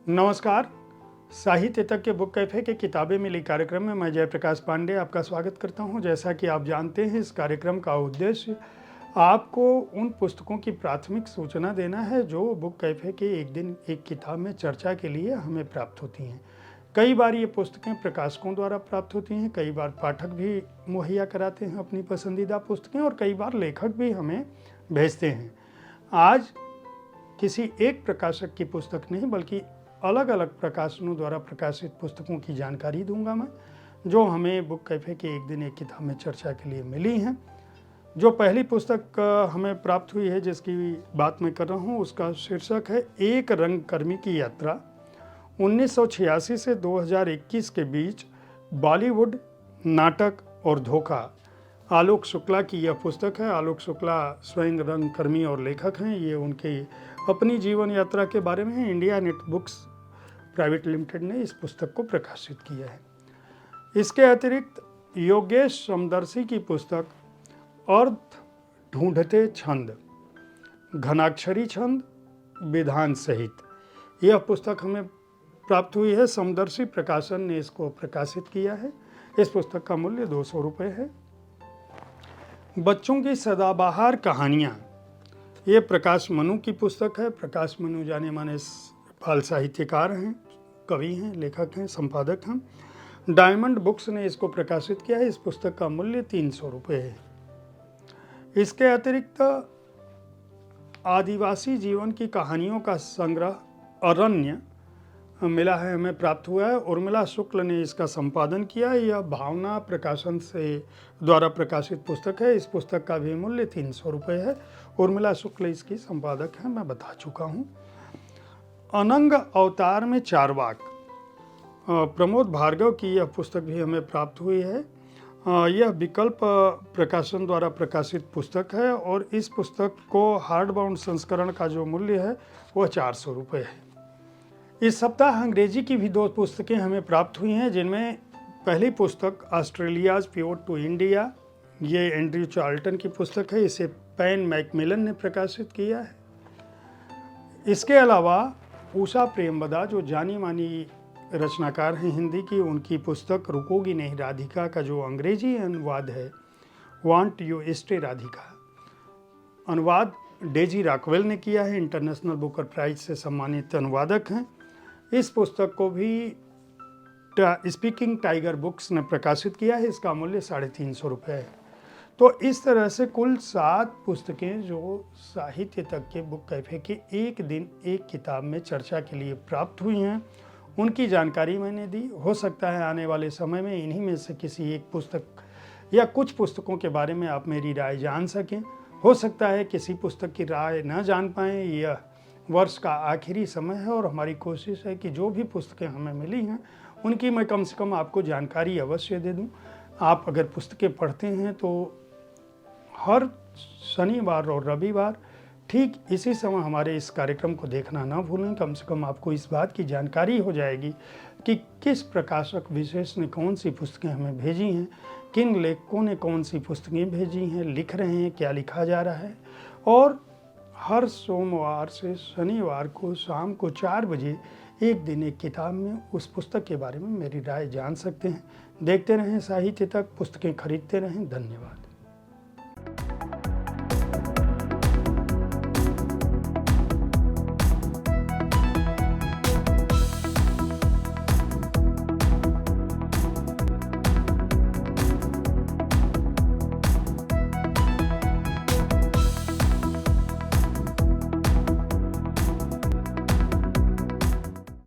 नमस्कार। साहित्य तक के बुक कैफे के किताबें मिली कार्यक्रम में मैं जयप्रकाश पांडे आपका स्वागत करता हूं। जैसा कि आप जानते हैं, इस कार्यक्रम का उद्देश्य आपको उन पुस्तकों की प्राथमिक सूचना देना है जो बुक कैफे के एक दिन एक किताब में चर्चा के लिए हमें प्राप्त होती हैं। कई बार ये पुस्तकें प्रकाशकों द्वारा प्राप्त होती हैं, कई बार पाठक भी मुहैया कराते हैं अपनी पसंदीदा पुस्तकें, और कई बार लेखक भी हमें भेजते हैं। आज किसी एक प्रकाशक की पुस्तक नहीं बल्कि अलग अलग प्रकाशनों द्वारा प्रकाशित पुस्तकों की जानकारी दूंगा मैं, जो हमें बुक कैफे के एक दिन एक किताब में चर्चा के लिए मिली हैं। जो पहली पुस्तक हमें प्राप्त हुई है, जिसकी बात मैं कर रहा हूँ, उसका शीर्षक है एक रंगकर्मी की यात्रा। 1986 से 2021 के बीच बॉलीवुड, नाटक और धोखा। आलोक शुक्ला की यह पुस्तक है। आलोक शुक्ला स्वयं रंगकर्मी और लेखक हैं। ये उनकी अपनी जीवन यात्रा के बारे में है। India net books private limited ने इस पुस्तक को प्रकाशित किया है। इसके अतिरिक्त योगेश समदर्शी की पुस्तक अर्थ ढूंढते छंद, घनाक्षरी छंद, विधान सहित, यह पुस्तक हमें प्राप्त हुई है। समदर्शी प्रकाशन ने इसको प्रकाशित किया है। इस पुस्तक का मूल्य 200 रुपये है। बच्चों की सदाबहार कहानियाँ, ये प्रकाश मनु की पुस्तक है। प्रकाश मनु जाने माने बाल साहित्यकार हैं, कवि हैं, लेखक हैं, संपादक हैं। डायमंड बुक्स ने इसको प्रकाशित किया है। इस पुस्तक का मूल्य 300 रुपये है। इसके अतिरिक्त आदिवासी जीवन की कहानियों का संग्रह अरण्य मिला है, हमें प्राप्त हुआ है। उर्मिला शुक्ल ने इसका संपादन किया है। यह भावना प्रकाशन से द्वारा प्रकाशित पुस्तक है। इस पुस्तक का भी मूल्य 300 रुपये है। उर्मिला शुक्ल इसकी संपादक हैं, मैं बता चुका हूँ। अनंग अवतार में चारवाक, प्रमोद भार्गव की यह पुस्तक भी हमें प्राप्त हुई है। यह विकल्प प्रकाशन द्वारा प्रकाशित पुस्तक है और इस पुस्तक को हार्ड बाउंड संस्करण का जो मूल्य है वह 400 रुपये है। इस सप्ताह अंग्रेजी की भी 2 पुस्तकें हमें प्राप्त हुई हैं, जिनमें पहली पुस्तक ऑस्ट्रेलियाज पिवोट टू इंडिया, ये एंड्रयू चार्ल्टन की पुस्तक है। इसे पैन मैकमिलन ने प्रकाशित किया है। इसके अलावा उषा प्रेमवदा, जो जानी मानी रचनाकार हैं हिंदी की, उनकी पुस्तक रुकोगी नहीं राधिका का जो अंग्रेजी अनुवाद है, वांट यू स्टे राधिका, अनुवाद डेजी रॉकवेल ने किया है। इंटरनेशनल बुकर प्राइज से सम्मानित अनुवादक हैं। इस पुस्तक को भी स्पीकिंग टाइगर बुक्स ने प्रकाशित किया है। इसका मूल्य 350 रुपये है। तो इस तरह से कुल 7 पुस्तकें जो साहित्य तक के बुक कैफे के एक दिन एक किताब में चर्चा के लिए प्राप्त हुई हैं, उनकी जानकारी मैंने दी। हो सकता है आने वाले समय में इन्हीं में से किसी एक पुस्तक या कुछ पुस्तकों के बारे में आप मेरी राय जान सकें। हो सकता है किसी पुस्तक की राय न जान पाएँ। यह वर्ष का आखिरी समय है और हमारी कोशिश है कि जो भी पुस्तकें हमें मिली हैं उनकी मैं कम से कम आपको जानकारी अवश्य दे दूं। आप अगर पुस्तकें पढ़ते हैं तो हर शनिवार और रविवार ठीक इसी समय हमारे इस कार्यक्रम को देखना ना भूलें। कम से कम आपको इस बात की जानकारी हो जाएगी कि किस प्रकाशक विशेष ने कौन सी पुस्तकें हमें भेजी हैं, किन लेखकों ने कौन सी पुस्तकें भेजी हैं, लिख रहे हैं, क्या लिखा जा रहा है। और हर सोमवार से शनिवार को शाम को 4 बजे एक दिन एक किताब में उस पुस्तक के बारे में मेरी राय जान सकते हैं। देखते रहें साहित्य तक, पुस्तकें खरीदते रहें। धन्यवाद।